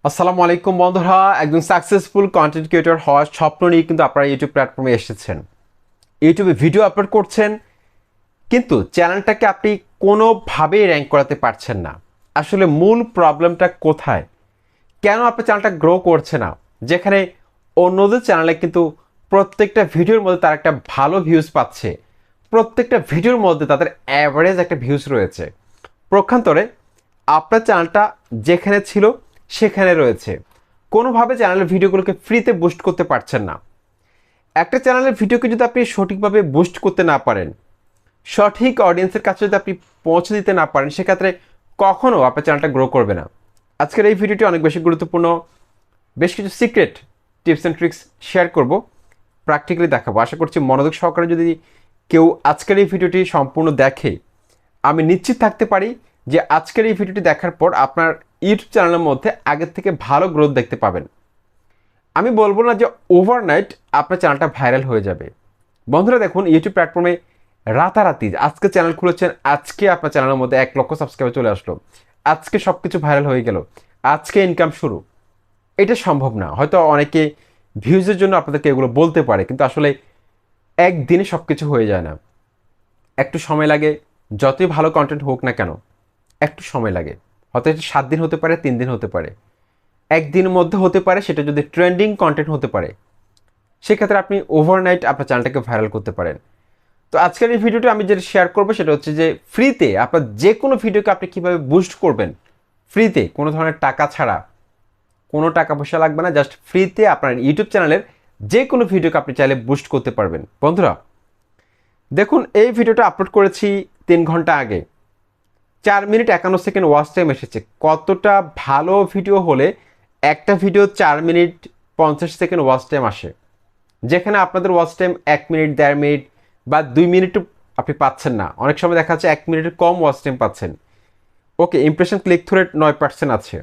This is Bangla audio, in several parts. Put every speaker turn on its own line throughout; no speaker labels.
আসসালামু আলাইকুম বন্ধুরা, একজন সাকসেসফুল কন্টেন্ট ক্রিয়েটর হওয়ার স্বপ্ন নিয়ে কিন্তু আপনারা ইউটিউব প্ল্যাটফর্মে এসেছেন। ইউটিউবে ভিডিও আপলোড করছেন, কিন্তু চ্যানেলটাকে আপনি কোনোভাবেই র্যাঙ্ক করাতে পারছেন না। আসলে মূল প্রবলেমটা কোথায়? কেন আপনার চ্যানেলটা গ্রো করছে না? যেখানে অন্যদের চ্যানেলে কিন্তু প্রত্যেকটা ভিডিওর মধ্যে তার একটা ভালো ভিউজ পাচ্ছে, প্রত্যেকটা ভিডিওর মধ্যে তাদের অ্যাভারেজ একটা ভিউজ রয়েছে। পক্ষান্তরে আপনার চ্যানেলটা যেখানে ছিল সেখানে রয়েছে। কোনোভাবে চ্যানেলের ভিডিওগুলোকে ফ্রিতে বুস্ট করতে পারছেন না। একটা চ্যানেলের ভিডিওকে যদি আপনি সঠিকভাবে বুস্ট করতে না পারেন, সঠিক অডিয়েন্সের কাছে যদি আপনি পৌঁছে দিতে না পারেন, সেক্ষেত্রে কখনও আপনার চ্যানেলটা গ্রো করবে না। আজকের এই ভিডিওটি অনেক বেশি গুরুত্বপূর্ণ। বেশ কিছু secret tips and tricks share করব, প্র্যাকটিক্যালি দেখাবো। আশা করছি মনোযোগ সহকারে যদি কেউ আজকের এই ভিডিওটি সম্পূর্ণ দেখে, আমি নিশ্চিত থাকতে পারি যে আজকের এই ভিডিওটি দেখার পর আপনার ইউটিউব চ্যানেলের মধ্যে আগের থেকে ভালো গ্রোথ দেখতে পাবেন। আমি বলবো না যে ওভারনাইট আপনার চ্যানেলটা ভাইরাল হয়ে যাবে। বন্ধুরা দেখুন, ইউটিউব প্ল্যাটফর্মে রাতারাতি আজকে চ্যানেল খুলেছেন, আজকে আপনার চ্যানেলের মধ্যে 1 লক্ষ সাবস্ক্রাইবার চলে আসলো, আজকে সব কিছু ভাইরাল হয়ে গেল, আজকে ইনকাম শুরু। এটা সম্ভব না। হয়তো অনেকে ভিউজের জন্য আপনাদেরকে এগুলো বলতে পারে, কিন্তু আসলে একদিনে সব কিছু হয়ে যায় না। একটু সময় লাগে। যতই ভালো কন্টেন্ট হোক না কেন, একটু সময় লাগে। হয়তো এটা 7 দিন হতে পারে, 3 দিন হতে পারে, একদিনের মধ্যে হতে পারে। সেটা যদি ট্রেন্ডিং কন্টেন্ট হতে পারে, সেক্ষেত্রে আপনি ওভারনাইট আপনার চ্যানেলটাকে ভাইরাল করতে পারেন। তো আজকের এই ভিডিওটা আমি যেটা শেয়ার করবো সেটা হচ্ছে যে ফ্রিতে আপনার যে কোনো ভিডিওকে আপনি কীভাবে বুস্ট করবেন, ফ্রিতে, কোনো ধরনের টাকা ছাড়া, কোনো টাকা পয়সা লাগবে না, জাস্ট ফ্রিতে আপনার ইউটিউব চ্যানেলের যে কোনো ভিডিওকে আপনি চাইলে বুস্ট করতে পারবেন। বন্ধুরা দেখুন, এই ভিডিওটা আপলোড করেছি 3 ঘন্টা আগে, 4 মিনিট 51 সেকেন্ড ওয়াচ টাইম এসেছে। কতটা ভালো ভিডিও হলে একটা video 4 minute 50 second watch time আসে, যেখানে আপনাদের ওয়াচ টাইম 1 মিনিট, 1.5 মিনিট বা 2 মিনিটও আপনি পাচ্ছেন না। অনেক সময় দেখা যাচ্ছে 1 মিনিটের কম ওয়াচ টাইম পাচ্ছেন। ওকে, ইমপ্রেশন ক্লিক থ্রু রেট 9% আছে।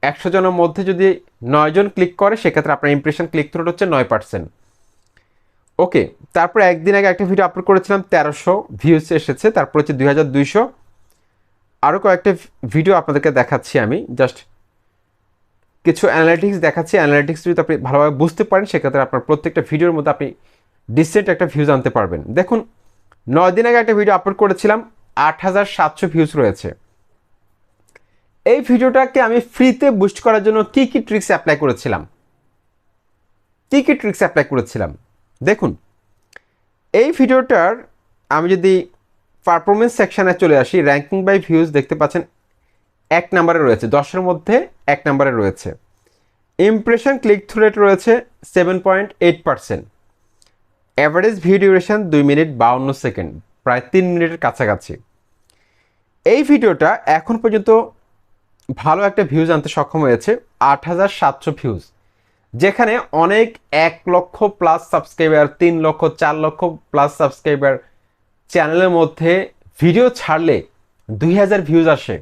100 জনের মধ্যে যদি 9 জন ক্লিক করে, সেক্ষেত্রে আপনার ইমপ্রেশন ক্লিক থ্রু রেট হচ্ছে 9%। ওকে, তারপর একদিন আগে একটা ভিডিও আপলোড করেছিলাম, 1300 ভিউজ এসেছে। তারপর হচ্ছে 2200। আরও কয়েকটা ভিডিও আপনাদেরকে দেখাচ্ছি, আমি জাস্ট কিছু অ্যানালিটিক্স দেখাচ্ছি। অ্যানালিটিক্স যদি আপনি ভালোভাবে বুঝতে পারেন, সেক্ষেত্রে আপনার প্রত্যেকটা ভিডিওর মধ্যে আপনি ডিসেন্ট একটা ভিউজ আনতে পারবেন। দেখুন, 9 দিন আগে একটা ভিডিও আপলোড করেছিলাম, 8700 ভিউজ রয়েছে। এই ভিডিওটাকে আমি ফ্রিতে বুস্ট করার জন্য কী কী ট্রিক্স অ্যাপ্লাই করেছিলাম দেখুন, এই ভিডিওটার আমি যদি পারফরমেন্স সেকশানে চলে আসি, র্যাঙ্কিং বাই ভিউজ দেখতে পাচ্ছেন 1 নম্বরে রয়েছে, 10-এর মধ্যে 1 নম্বরে রয়েছে। ইমপ্রেশন ক্লিক থ্রু রেট রয়েছে 7.8%। Average video duration 2 minute 52 second, প্রায় 3 মিনিটের কাছাকাছি। এই ভিডিওটা এখন পর্যন্ত ভালো একটা ভিউজ আনতে সক্ষম হয়েছে, 8700 ভিউজ, যেখানে অনেক 1 লক্ষ প্লাস সাবস্ক্রাইবার, 3 লক্ষ, 4 লক্ষ প্লাস সাবস্ক্রাইবার চ্যানেলের মধ্যে ভিডিও ছাড়লে 2000 ভিউজ আসে।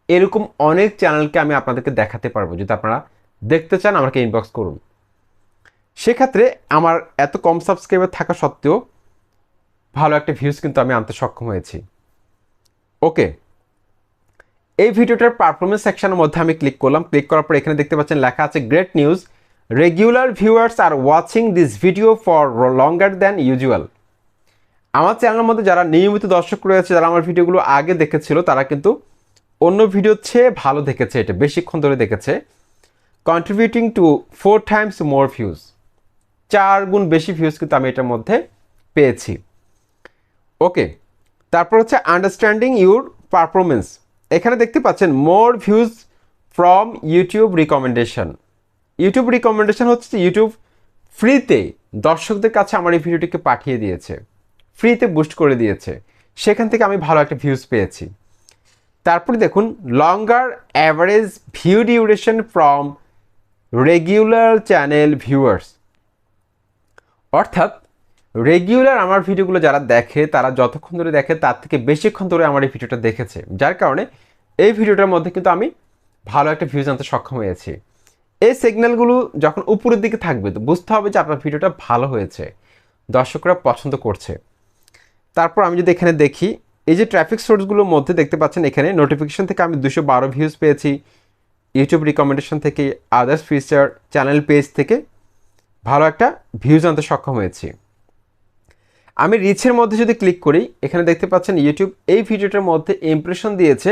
এরকম অনেক চ্যানেলকে আমি আপনাদেরকে দেখাতে পারবো। যদি আপনারা দেখতে চান, আমাকে ইনবক্স করুন। সেক্ষেত্রে আমার এত কম সাবস্ক্রাইবার থাকা সত্ত্বেও ভালো একটা ভিউজ কিন্তু আমি আনতে সক্ষম হয়েছি। ওকে, এই ভিডিওটার পারফরমেন্স সেকশনের মধ্যে আমি ক্লিক করলাম। ক্লিক করার পর এখানে দেখতে পাচ্ছেন লেখা আছে great news, regular viewers are watching this video for longer than usual. আমার চ্যানেলের মধ্যে যারা নিয়মিত দর্শক রয়েছে, যারা আমার ভিডিওগুলো আগে দেখেছিল, তারা কিন্তু অন্য ভিডিওর চেয়ে ভালো দেখেছে, এটা বেশিক্ষণ ধরে দেখেছে। Contributing to 4 times more views, 4 গুণ বেশি ভিউজ কিন্তু আমি এটার মধ্যে পেয়েছি। ওকে, তারপর হচ্ছে আন্ডারস্ট্যান্ডিং ইউর পারফরমেন্স। এখানে দেখতে পাচ্ছেন মোর views from YouTube recommendation. YouTube recommendation হচ্ছে ইউটিউব ফ্রিতে দর্শকদের কাছে আমার এই ভিডিওটিকে পাঠিয়ে দিয়েছে, ফ্রিতে বুস্ট করে দিয়েছে, সেখান থেকে আমি ভালো একটা ভিউজ পেয়েছি। তারপরে দেখুন, longer average view duration from regular channel viewers. অর্থাৎ রেগুলার আমার ভিডিওগুলো যারা দেখে, তারা যতক্ষণ ধরে দেখে তার থেকে বেশিক্ষণ ধরে আমার এই ভিডিওটা দেখেছে, যার কারণে এই ভিডিওটার মধ্যে কিন্তু আমি ভালো একটা ভিউজ আনতে সক্ষম হয়েছি। এই সিগন্যালগুলো যখন উপরের দিকে থাকবে, তো বুঝতে হবে যে আপনার ভিডিওটা ভালো হয়েছে, দর্শকরা পছন্দ করছে। তারপর আমি যদি এখানে দেখি, এই যে ট্রাফিক সোর্সগুলোর মধ্যে দেখতে পাচ্ছেন, এখানে নোটিফিকেশন থেকে আমি 212 ভিউজ পেয়েছি, ইউটিউব রিকমেন্ডেশন থেকে, আদার্স ফিচার, চ্যানেল পেজ থেকে ভালো একটা ভিউজ আনতে সক্ষম হয়েছি। আমি রিচের মধ্যে যদি ক্লিক করি, এখানে দেখতে পাচ্ছেন ইউটিউব এই ভিডিওটার মধ্যে ইমপ্রেশন দিয়েছে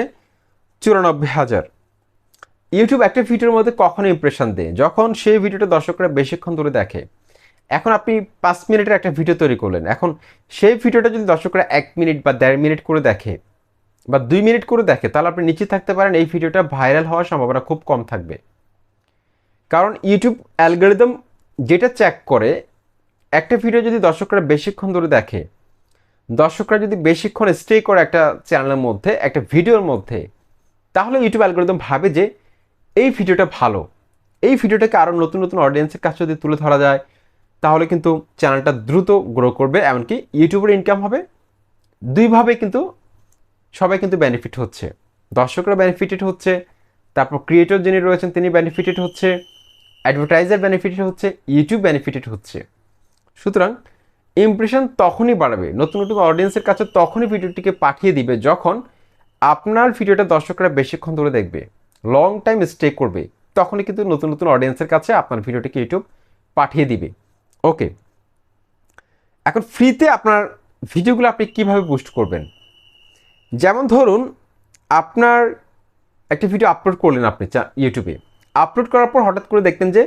94,000। ইউটিউব একটা ভিডিওর মধ্যে কখন ইমপ্রেশন দেয়? যখন সেই ভিডিওটা দর্শকরা বেশিক্ষণ ধরে দেখে। এখন আপনি 5 মিনিটের একটা ভিডিও তৈরি করলেন, এখন সেই ভিডিওটা যদি দর্শকরা 1 মিনিট বা 1.5 মিনিট করে দেখে বা 2 মিনিট করে দেখে, তাহলে আপনি নিশ্চিত থাকতে পারেন এই ভিডিওটা ভাইরাল হওয়ার সম্ভাবনা খুব কম থাকবে। কারণ ইউটিউব অ্যালগরিদম যেটা চেক করে, একটা ভিডিও যদি দর্শকরা বেশিক্ষণ ধরে দেখে, দর্শকরা যদি বেশিক্ষণ স্টে করে একটা চ্যানেলের মধ্যে, একটা ভিডিওর মধ্যে, তাহলে ইউটিউব অ্যালগরিদম ভাবে যে এই ভিডিওটা ভালো, এই ভিডিওটাকে আরও নতুন নতুন অডিয়েন্সের কাছে যদি তুলে ধরা যায়, তাহলে কিন্তু চ্যানেলটা দ্রুত গ্রো করবে, এমনকি ইউটিউবের ইনকাম হবে। দুইভাবে কিন্তু সবাই কিন্তু বেনিফিট হচ্ছে, দর্শকরা বেনিফিটেড হচ্ছে, তারপর ক্রিয়েটর যিনি রয়েছেন তিনি বেনিফিটেড হচ্ছে, অ্যাডভার্টাইজার বেনিফিটেড হচ্ছে, ইউটিউব বেনিফিটেড হচ্ছে। সুতরাং ইমপ্রেশন তখনই বাড়বে, নতুন নতুন অডিয়েন্সের কাছে তখনই ভিডিওটিকে পাঠিয়ে দিবে যখন আপনার ভিডিওটা দর্শকরা বেশিক্ষণ ধরে দেখবে, লং টাইম স্টে করবে, তখনই কিন্তু নতুন নতুন অডিয়েন্সের কাছে আপনার ভিডিওটিকে ইউটিউব পাঠিয়ে দিবে। ওকে, এখন ফ্রিতে আপনার ভিডিওগুলো আপনি কীভাবে বুস্ট করবেন? যেমন ধরুন, আপনার একটা ভিডিও আপলোড করলেন আপনি ইউটিউবে, আপলোড করার পর হঠাৎ করে দেখলেন যে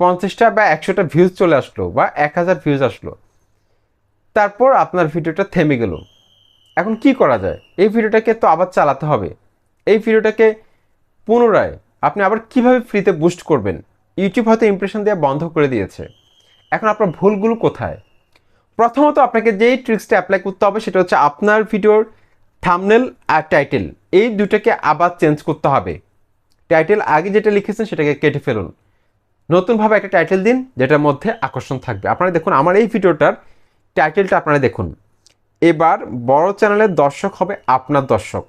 50টা বা 100টা ভিউজ চলে আসলো বা 1000 ভিউজ আসলো, তারপর আপনার ভিডিওটা থেমে গেল। এখন কি করা যায়? এই ভিডিওটাকে তো আবার চালাতে হবে, এই ভিডিওটাকে পুনরায় আপনি আবার কিভাবে ফ্রিতে বুস্ট করবেন? ইউটিউব হয়তো ইমপ্রেশন দেওয়া বন্ধ করে দিয়েছে। এখন আপনার ভুলগুলো কোথায়? প্রথমত আপনাকে যেই ট্রিক্সটা অ্যাপ্লাই করতে হবে সেটা হচ্ছে আপনার ভিডিওর থাম্বনেল আর টাইটেল, এই দুটাকে আবার চেঞ্জ করতে হবে। টাইটেল আগে যেটা লিখেছেন সেটাকে কেটে ফেলুন, নতুনভাবে একটা টাইটেল দিন যেটার মধ্যে আকর্ষণ থাকবে। আপনারা দেখুন আমার এই ভিডিওটার টাইটেলটা আপনারা দেখুন, এবার বড় চ্যানেলের দর্শক হবে আপনার দর্শক।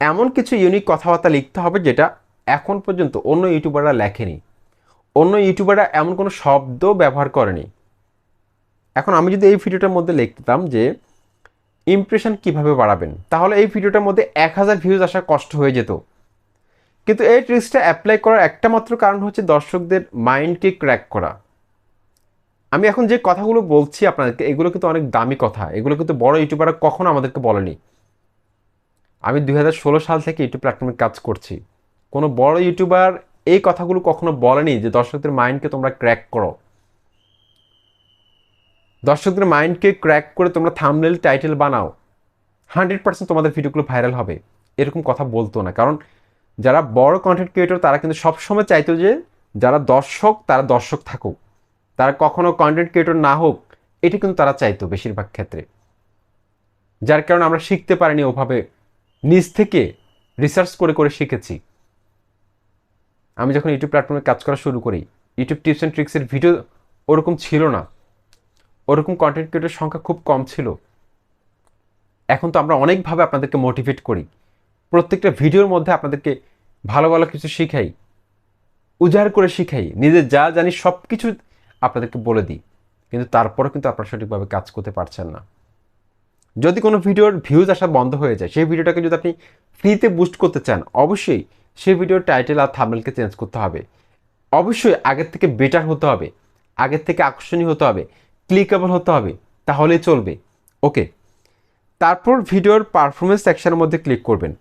এমন কিছু ইউনিক কথাবার্তা লিখতে হবে যেটা এখন পর্যন্ত অন্য ইউটিউবাররা লেখেনি, অন্য ইউটিউবাররা এমন কোনো শব্দ ব্যবহার করেনি। এখন আমি যদি এই ভিডিওটার মধ্যে লিখতাম যে ইমপ্রেশন কিভাবে বাড়াবেন, তাহলে এই ভিডিওটার মধ্যে 1000 ভিউজ আসা কষ্ট হয়ে যেত। কিন্তু এই ট্রিক্সটা অ্যাপ্লাই করার একটা মাত্র কারণ হচ্ছে দর্শকদের মাইন্ডকে ক্র্যাক করা। আমি এখন যে কথাগুলো বলছি আপনাদেরকে, এগুলো কিন্তু অনেক দামি কথা, এগুলো কিন্তু বড় ইউটিউবাররা কখনো আমাদেরকে বলেনি। আমি 2016 সাল থেকে ইউটিউব প্ল্যাটফর্মে কাজ করছি, কোনো বড় ইউটিউবার এই কথাগুলো কখনো বলেনি যে দর্শকদের মাইন্ডকে তোমরা ক্র্যাক করো, দর্শকদের মাইন্ডকে ক্র্যাক করে তোমরা থাম্বনেল টাইটেল বানাও, 100% তোমাদের ভিডিওগুলো ভাইরাল হবে, এরকম কথা বলতো না। কারণ যারা বড় কন্টেন্ট ক্রিয়েটর তারা কিন্তু সবসময় চাইতো যে যারা দর্শক তারা দর্শক থাকুক, তারা কখনো কন্টেন্ট ক্রিয়েটর না হোক, এটি কিন্তু তারা চাইতো বেশিরভাগ ক্ষেত্রে। যার কারণে আমরা শিখতে পারিনি ওভাবে, নিজ থেকে রিসার্চ করে করে শিখেছি। আমি যখন ইউটিউব প্ল্যাটফর্মে কাজ করা শুরু করি, ইউটিউব টিপস অ্যান্ড ট্রিক্সের ভিডিও ওরকম ছিল না, ওরকম কন্টেন্ট ক্রিয়েটরের সংখ্যা খুব কম ছিল। এখন তো আমরা অনেকভাবে আপনাদেরকে মোটিভেট করি, প্রত্যেকটা ভিডিওর মধ্যে আপনাদেরকে ভালো ভালো কিছু শিখাই, উজাড় করে শিখাই, নিজে যা জানি সব কিছু আপনাদেরকে বলে দিই, কিন্তু তারপরেও কিন্তু আপনারা সঠিকভাবে কাজ করতে পারছেন না। যদি কোনো ভিডিওর ভিউজ আসা বন্ধ হয়ে যায়, সেই ভিডিওটাকে যদি আপনি ফ্রিতে বুস্ট করতে চান, অবশ্যই সেই ভিডিওর টাইটেল আর থাম্বনেলকে চেঞ্জ করতে হবে, অবশ্যই আগের থেকে বেটার হতে হবে, আগের থেকে আকর্ষণীয় হতে হবে, ক্লিকেবল হতে হবে, তাহলেই চলবে। ওকে, তারপর ভিডিওর পারফরমেন্স সেকশনের মধ্যে ক্লিক করবেন।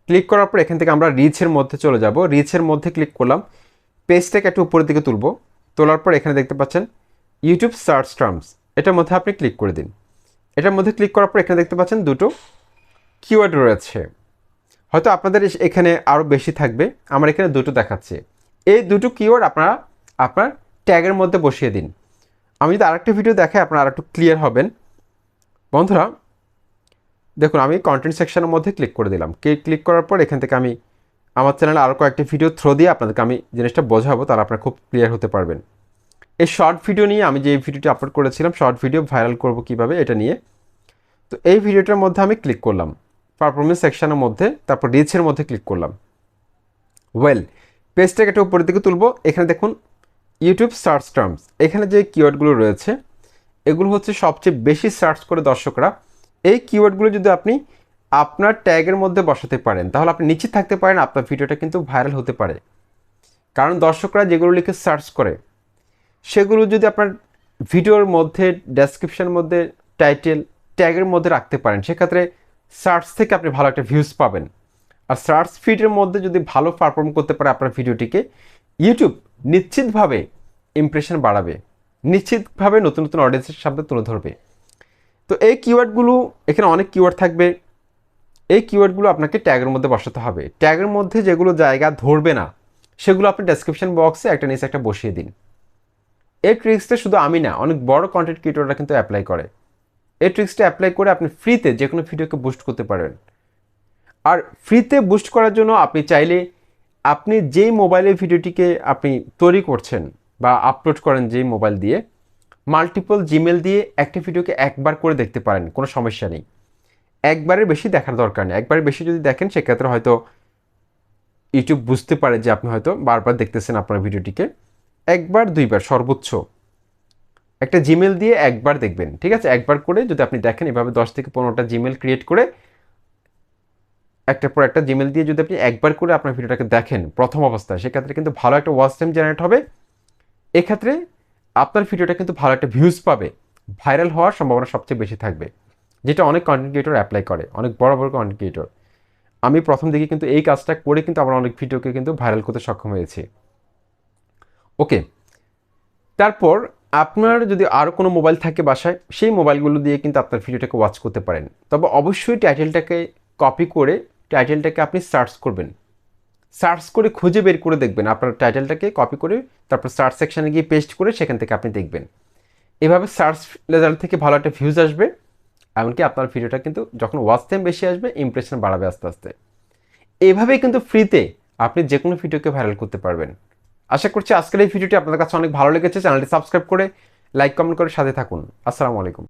ক্লিক করার পর এখান থেকে আমরা রিচের মধ্যে চলে যাব। রিচের মধ্যে ক্লিক করলাম, পেজটাকে একটু উপরের দিকে তুলব, তোলার পর এখানে দেখতে পাচ্ছেন ইউটিউব সার্চ টার্মস, এটার মধ্যে আপনি ক্লিক করে দিন। এটার মধ্যে ক্লিক করার পর এখানে দেখতে পাচ্ছেন দুটো কিওয়ার্ড রয়েছে, হয়তো আপনাদের এখানে আরও বেশি থাকবে, আমার এখানে দুটো দেখাচ্ছে। এই দুটো কিওয়ার্ড আপনারা আপনার ট্যাগের মধ্যে বসিয়ে দিন। আমি যদি আরেকটা ভিডিও দেখাই আপনারা আরেকটু ক্লিয়ার হবেন। বন্ধুরা দেখুন, আমি কন্টেন্ট সেকশনের মধ্যে ক্লিক করে দিলাম। ক্লিক করার পর এখান থেকে আমি আমার চ্যানেলে আরও কয়েকটি ভিডিও থ্রো দিয়ে আপনাদেরকে আমি জিনিসটা বোঝাবো, তাহলে আপনারা খুব ক্লিয়ার হতে পারবেন। এই শর্ট ভিডিও নিয়ে আমি যে ভিডিওটি আপলোড করেছিলাম, শর্ট ভিডিও ভাইরাল করব কীভাবে, এটা নিয়ে। তো এই ভিডিওটার মধ্যে আমি ক্লিক করলাম পারফরমেন্স সেকশনের মধ্যে, তারপর রিচের মধ্যে ক্লিক করলাম। ওয়েল, পেজটাকে একটা উপরের দিকে তুলব, এখানে দেখুন ইউটিউব সার্চ টার্মস, এখানে যে কিওয়ার্ডগুলো রয়েছে এগুলো হচ্ছে সবচেয়ে বেশি সার্চ করে দর্শকরা। এই কিওয়ার্ডগুলো যদি আপনি আপনার ট্যাগের মধ্যে বসাতে পারেন, তাহলে আপনি নিশ্চিত থাকতে পারেন আপনার ভিডিওটা কিন্তু ভাইরাল হতে পারে। কারণ দর্শকরা যেগুলো লিখে সার্চ করে সেগুলো যদি আপনার ভিডিওর মধ্যে, ডেসক্রিপশনের মধ্যে, টাইটেল, ট্যাগের মধ্যে রাখতে পারেন, সেক্ষেত্রে সার্চ থেকে আপনি ভালো একটা ভিউজ পাবেন। আর সার্চ ফিডের মধ্যে যদি ভালো পারফর্ম করতে পারে আপনার ভিডিওটিকে, ইউটিউব নিশ্চিতভাবে ইমপ্রেশন বাড়াবে, নিশ্চিতভাবে নতুন নতুন অডিয়েন্সের সামনে তুলে ধরবে। তো এই কিওয়ার্ডগুলো, এখানে অনেক কিওয়ার্ড থাকবে, এই কিওয়ার্ডগুলো আপনাকে ট্যাগের মধ্যে বসাতে হবে। ট্যাগের মধ্যে যেগুলো জায়গা ধরবে না সেগুলো আপনি ডেসক্রিপশন বক্সে একটা নিচে একটা বসিয়ে দিন। এই ট্রিক্সটা শুধু আমি না, অনেক বড় কন্টেন্ট ক্রিয়েটররা কিন্তু অ্যাপ্লাই করে। এই ট্রিক্সটা অ্যাপ্লাই করে আপনি ফ্রিতে যে কোনো ভিডিওকে বুস্ট করতে পারবেন। আর ফ্রিতে বুস্ট করার জন্য আপনি চাইলে আপনি যেই মোবাইলের ভিডিওটিকে আপনি তৈরি করছেন বা আপলোড করেন যেই মোবাইল দিয়ে, মাল্টিপল জিমেল দিয়ে একটা ভিডিওকে একবার করে দেখতে পারেন, কোনো সমস্যা নেই। একবারের বেশি দেখার দরকার নেই। একবারের বেশি যদি দেখেন সেক্ষেত্রে হয়তো ইউটিউব বুঝতে পারে যে আপনি হয়তো বারবার দেখতেছেন আপনার ভিডিওটিকে। একবার দুইবার সর্বোচ্চ একটা জিমেল দিয়ে একবার দেখবেন, ঠিক আছে? একবার করে যদি আপনি দেখেন, এভাবে 10 থেকে 15টা জিমেল ক্রিয়েট করে একটার পর একটা জিমেল দিয়ে যদি আপনি একবার করে আপনার ভিডিওটাকে দেখেন প্রথম অবস্থায়, সেক্ষেত্রে কিন্তু ভালো একটা ওয়াচ টাইম জেনারেট হবে। এক্ষেত্রে আপনার ভিডিওটা কিন্তু ভালো একটা ভিউজ পাবে, ভাইরাল হওয়ার সম্ভাবনা সবচেয়ে বেশি থাকবে, যেটা অনেক কন্টেন্ট ক্রিয়েটর অ্যাপ্লাই করে, অনেক বড় বড় কন্টেন্ট ক্রিয়েটর। আমি প্রথম দিকে কিন্তু এই কাজটা করে কিন্তু আমরা অনেক ভিডিওকে কিন্তু ভাইরাল করতে সক্ষম হয়েছি। ওকে, তারপর আপনার যদি আরও কোনো মোবাইল থাকে বাসায়, সেই মোবাইলগুলো দিয়ে কিন্তু আপনার ভিডিওটাকে ওয়াচ করতে পারেন। তবে অবশ্যই টাইটেলটাকে কপি করে টাইটেলটাকে আপনি সার্চ করবেন, সার্চ করে খুঁজে বের করে দেখবেন, আপনার টাইটেলটাকে কপি করে তারপর সার্চ সেকশানে গিয়ে পেস্ট করে সেখান থেকে আপনি দেখবেন। এভাবে সার্চ রেজাল্ট থেকে ভালো একটা ভিউজ আসবে, এমনকি আপনার ভিডিওটা কিন্তু যখন ওয়াচ টাইম বেশি আসবে, ইমপ্রেশন বাড়াবে আস্তে আস্তে। এভাবেই কিন্তু ফ্রিতে আপনি যে কোনো ভিডিওকে ভাইরাল করতে পারবেন। আশা করছি আজকের এই ভিডিওটি আপনাদের কাছে অনেক ভালো লেগেছে। চ্যানেলটি সাবস্ক্রাইব করে লাইক কমেন্ট করে সাথে থাকুন। আসসালামু আলাইকুম।